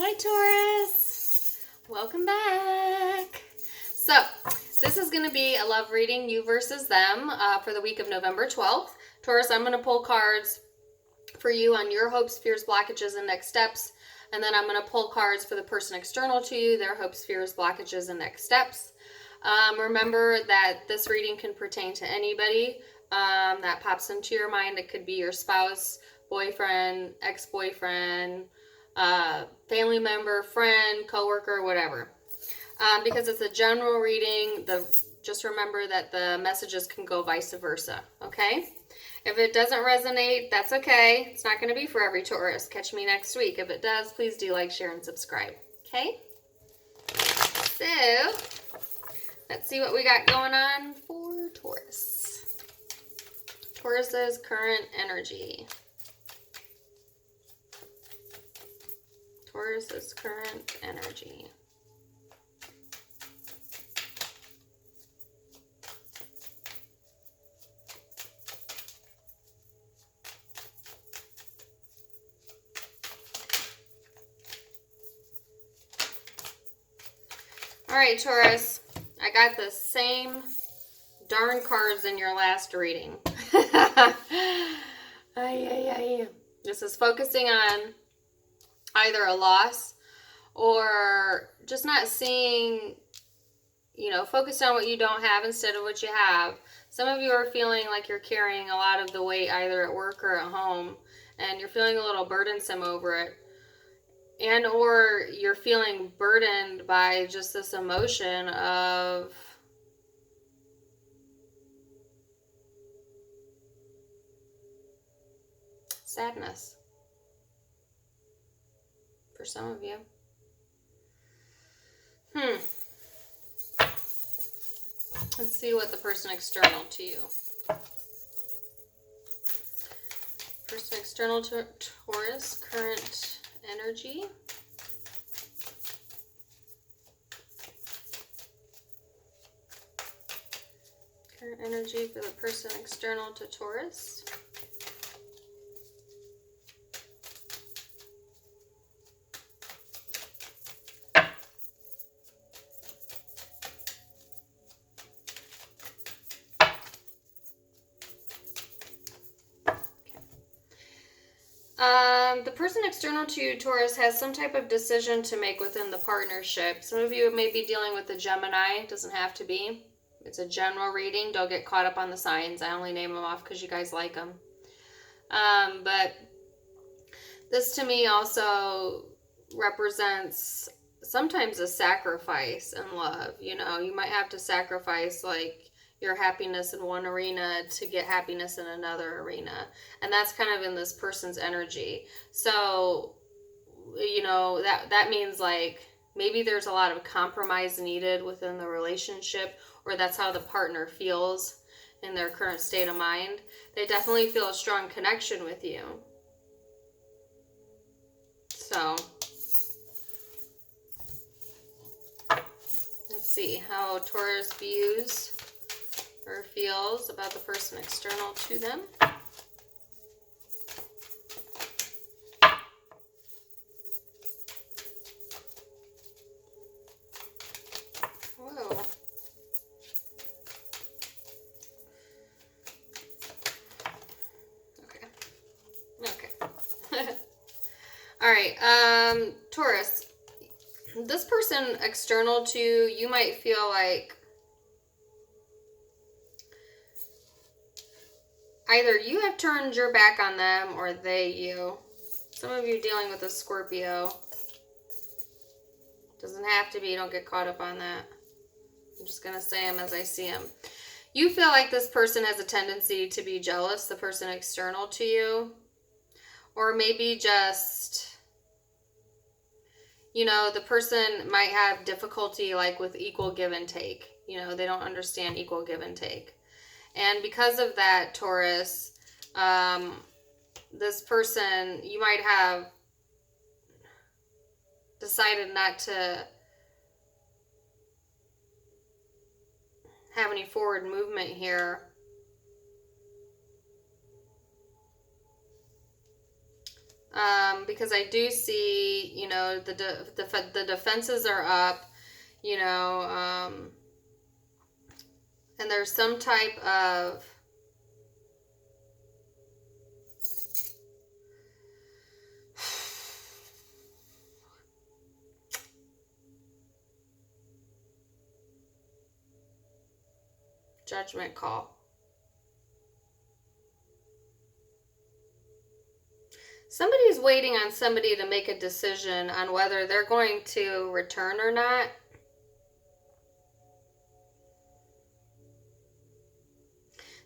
Hi Taurus, welcome back. So this is going to be a love reading, you versus them, for the week of November 12th. Taurus, I'm going to pull cards for you on your hopes, fears, blockages, and next steps. And then I'm going to pull cards for the person external to you, their hopes, fears, blockages, and next steps. Remember that this reading can pertain to anybody that pops into your mind. It could be your spouse, boyfriend, ex-boyfriend, family member, friend, coworker, whatever. Because it's a general reading, just remember that the messages can go vice versa, okay? If it doesn't resonate, that's okay. It's not going to be for every Taurus. Catch me next week. If it does, please do like, share, and subscribe, okay? So, let's see what we got going on for Taurus. Taurus's current energy. Taurus's current energy. All right, Taurus, I got the same darn cards in your last reading. This is focusing on either a loss or just not seeing, focused on what you don't have instead of what you have. Some of you are feeling like you're carrying a lot of the weight either at work or at home, and you're feeling a little burdensome over it. And or you're feeling burdened by just this emotion of sadness for some of you. Let's see what the person external to you. Person external to Taurus, current energy. Current energy for the person external to Taurus. The person external to you, Taurus, has some type of decision to make within the partnership. Some of you may be dealing with a Gemini. It doesn't have to be. It's a general reading. Don't get caught up on the signs. I only name them off because you guys like them. But this to me also represents sometimes a sacrifice in love. You might have to sacrifice like your happiness in one arena to get happiness in another arena. And that's kind of in this person's energy. So, that means like maybe there's a lot of compromise needed within the relationship, or that's how the partner feels in their current state of mind. They definitely feel a strong connection with you. So, let's see how Taurus views or feels about the person external to them. Whoa. Okay. All right, Taurus, this person external to you might feel like either you have turned your back on them or they you. Some of you dealing with a Scorpio. Doesn't have to be. Don't get caught up on that. I'm just going to say them as I see them. You feel like this person has a tendency to be jealous, the person external to you. Or maybe just, the person might have difficulty like with equal give and take. They don't understand equal give and take. And because of that, Taurus, this person, you might have decided not to have any forward movement here. Because I do see, you know, the defenses are up, you know, and there's some type of judgment call. Somebody's waiting on somebody to make a decision on whether they're going to return or not.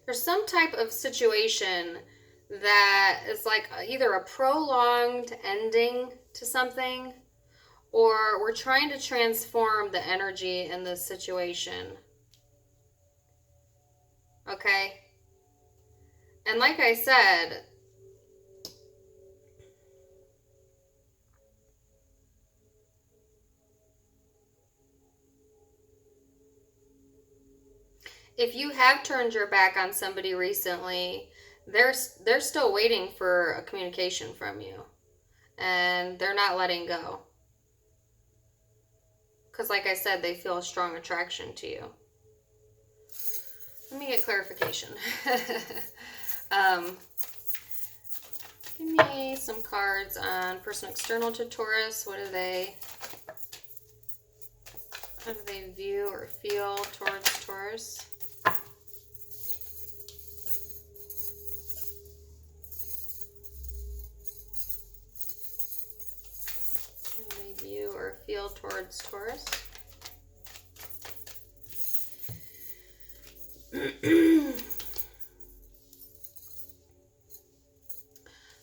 There's some type of situation that is like either a prolonged ending to something, or we're trying to transform the energy in this situation. Okay? And like I said, if you have turned your back on somebody recently, they're still waiting for a communication from you. And they're not letting go. Because like I said, they feel a strong attraction to you. Let me get clarification. Give me some cards on person external to Taurus. How do they view or feel towards Taurus? View or feel towards Taurus.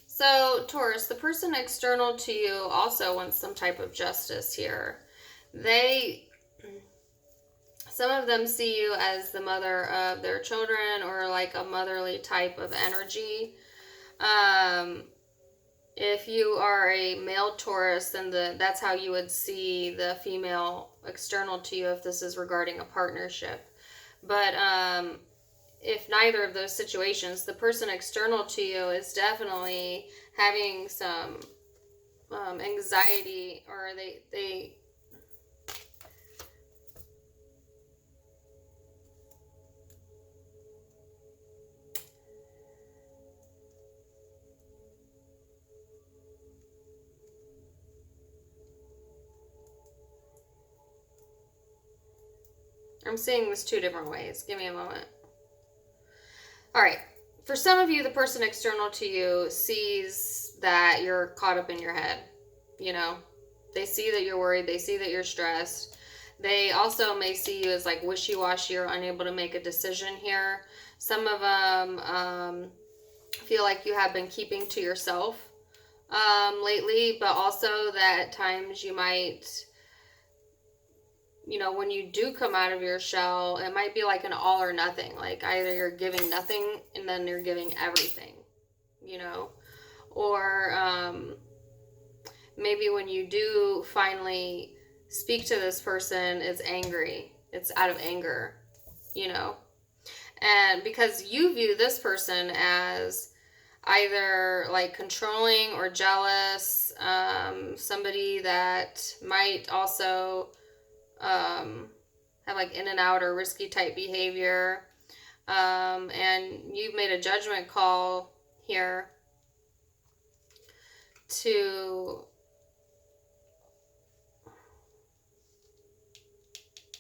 So Taurus, the person external to you also wants some type of justice here. Some of them see you as the mother of their children, or like a motherly type of energy. If you are a male Taurus, then that's how you would see the female external to you if this is regarding a partnership. But if neither of those situations, the person external to you is definitely having some anxiety, or they I'm seeing this two different ways. Give me a moment. All right. For some of you, the person external to you sees that you're caught up in your head. You know, they see that you're worried. They see that you're stressed. They also may see you as like wishy-washy or unable to make a decision here. Some of them feel like you have been keeping to yourself lately, but also that at times you might, you know, when you do come out of your shell, it might be like an all or nothing. Like either you're giving nothing and then you're giving everything, you know. Or maybe when you do finally speak to this person, it's angry. It's out of anger, you know. And because you view this person as either like controlling or jealous, somebody that might also have like in and out or risky type behavior, and you've made a judgment call here to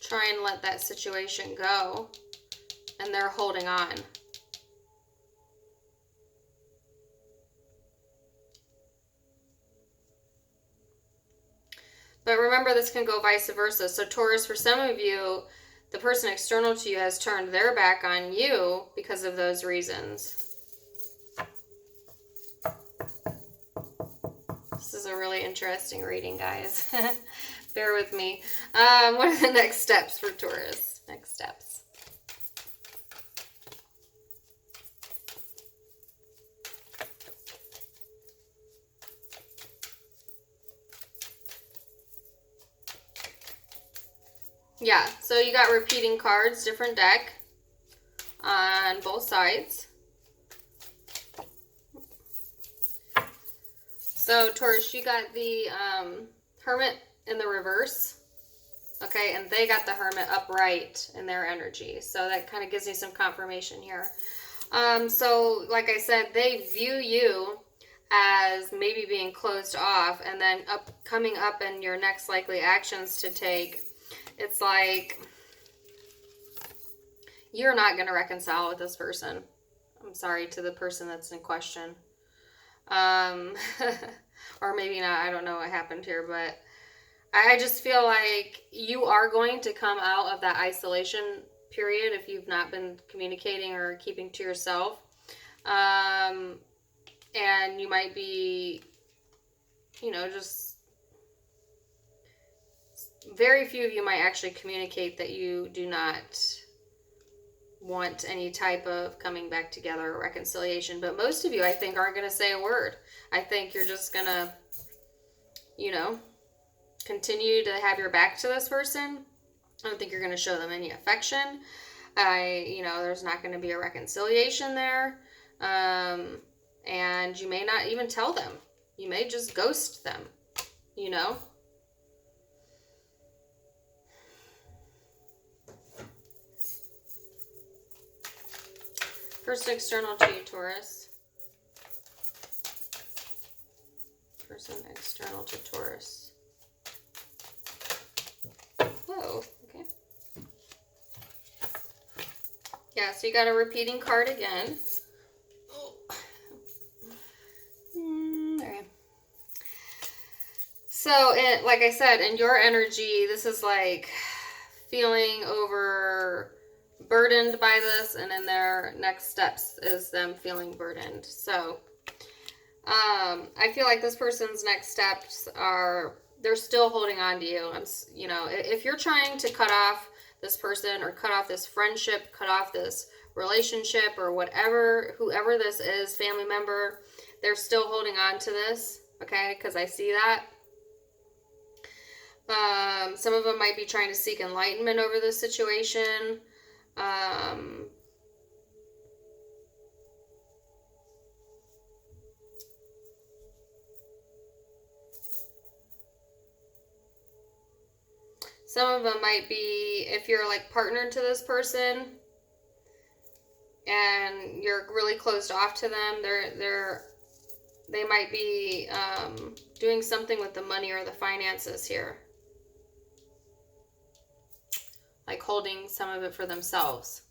try and let that situation go, and they're holding on. But remember, this can go vice versa. So Taurus, for some of you, the person external to you has turned their back on you because of those reasons. This is a really interesting reading, guys. Bear with me. What are the next steps for Taurus? Next steps. Yeah, so you got repeating cards, different deck on both sides. So, Taurus, you got the Hermit in the reverse. Okay, and they got the Hermit upright in their energy. So that kind of gives me some confirmation here. So, like I said, they view you as maybe being closed off, and then coming up in your next likely actions to take, it's like you're not going to reconcile with this person. I'm sorry to the person that's in question. Or maybe not. I don't know what happened here, but I just feel like you are going to come out of that isolation period if you've not been communicating or keeping to yourself. And you might be, just very few of you might actually communicate that you do not want any type of coming back together or reconciliation. But most of you, I think, aren't going to say a word. I think you're just going to, continue to have your back to this person. I don't think you're going to show them any affection. There's not going to be a reconciliation there. And you may not even tell them. You may just ghost them, Person external to you, Taurus. Person external to Taurus. Whoa, okay. Yeah, so you got a repeating card again. There. So, like I said, in your energy, this is like feeling overburdened by this, and in their next steps is them feeling burdened. So, I feel like this person's next steps are, they're still holding on to you. If you're trying to cut off this person or cut off this friendship, cut off this relationship or whatever, whoever this is, family member, they're still holding on to this, okay? Because I see that. Some of them might be trying to seek enlightenment over this situation. Some of them might be, if you're like partnered to this person and you're really closed off to them, they might be doing something with the money or the finances here. Like holding some of it for themselves.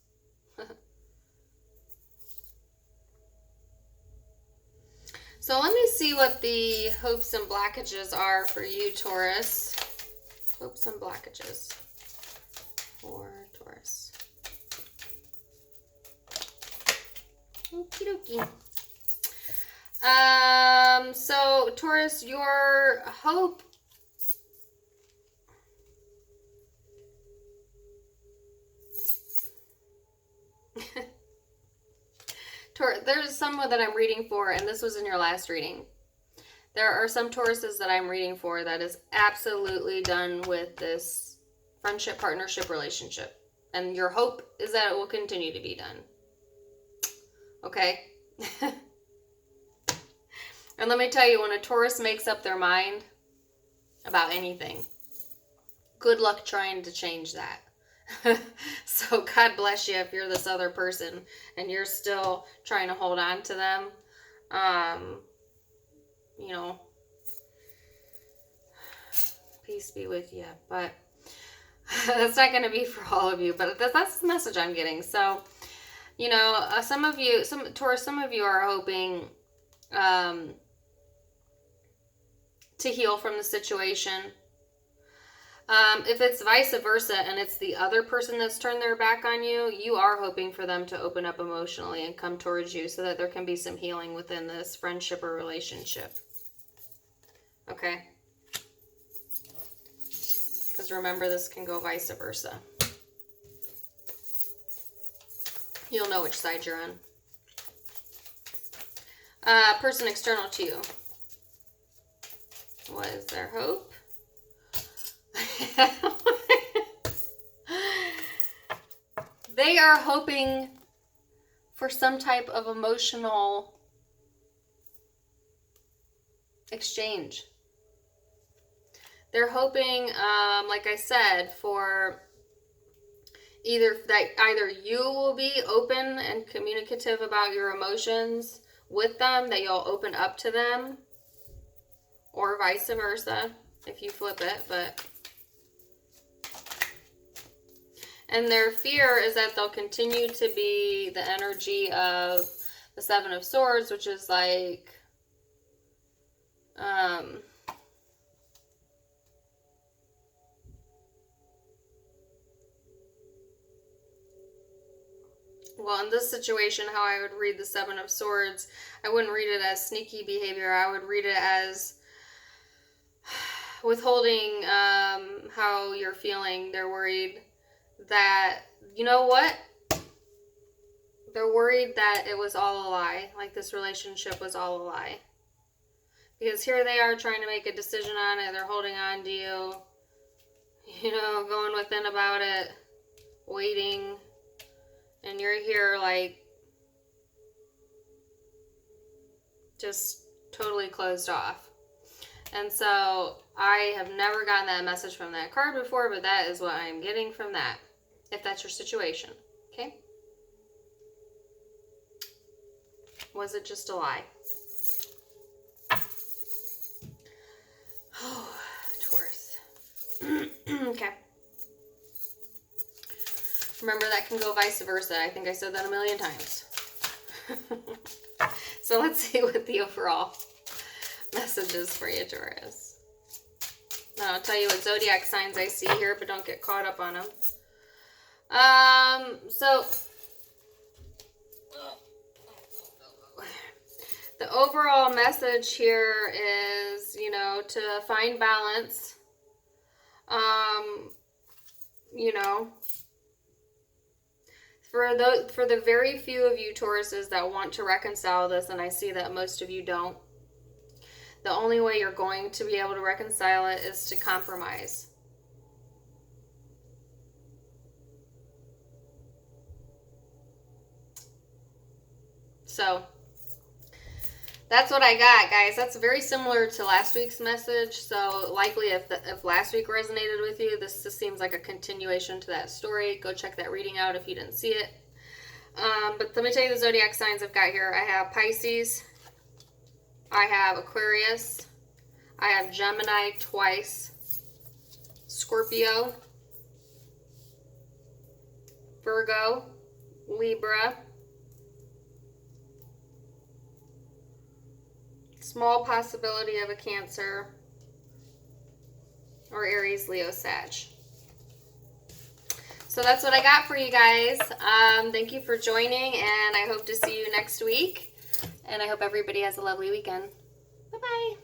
So let me see what the hopes and blockages are for you, Taurus. Hopes and blockages for Taurus. Okie dokie. So Taurus, your hope there's someone that I'm reading for, and this was in your last reading. There are some Tauruses that I'm reading for that is absolutely done with this friendship, partnership, relationship. And your hope is that it will continue to be done. Okay? And let me tell you, when a Taurus makes up their mind about anything, good luck trying to change that. So God bless you if you're this other person and you're still trying to hold on to them. Peace be with you. But that's not going to be for all of you. But that's the message I'm getting. So, some of you are hoping to heal from the situation. If it's vice versa and it's the other person that's turned their back on you, you are hoping for them to open up emotionally and come towards you so that there can be some healing within this friendship or relationship. Okay? Because remember, this can go vice versa. You'll know which side you're on. Person external to you. What is their hope? They are hoping for some type of emotional exchange. They're hoping, like I said, for either you will be open and communicative about your emotions with them, that you'll open up to them, or vice versa if you flip it. And their fear is that they'll continue to be the energy of the Seven of Swords, which is like well, in this situation, how I would read the Seven of Swords, I wouldn't read it as sneaky behavior. I would read it as withholding how you're feeling. They're worried that, you know what? They're worried that it was all a lie. Like this relationship was all a lie. Because here they are trying to make a decision on it. They're holding on to you. You know, going within about it. Waiting. And you're here like just totally closed off. And so I have never gotten that message from that card before, but that is what I'm getting from that, if that's your situation. Okay? Was it just a lie? Oh, Taurus. Okay. Remember, that can go vice versa. I think I said that a million times. So let's see what the overall message is for you, Taurus. Now, I'll tell you what zodiac signs I see here, but don't get caught up on them. So the overall message here is, you know, to find balance. You know, for the very few of you Tauruses that want to reconcile this, and I see that most of you don't, the only way you're going to be able to reconcile it is to compromise. So that's what I got, guys. That's very similar to last week's message. So likely if last week resonated with you, this just seems like a continuation to that story. Go check that reading out if you didn't see it. But let me tell you the zodiac signs I've got here. I have Pisces. I have Aquarius. I have Gemini twice. Scorpio. Virgo. Libra. Small possibility of a Cancer, or Aries, Leo, Sag. So that's what I got for you guys. Thank you for joining, and I hope to see you next week. And I hope everybody has a lovely weekend. Bye-bye.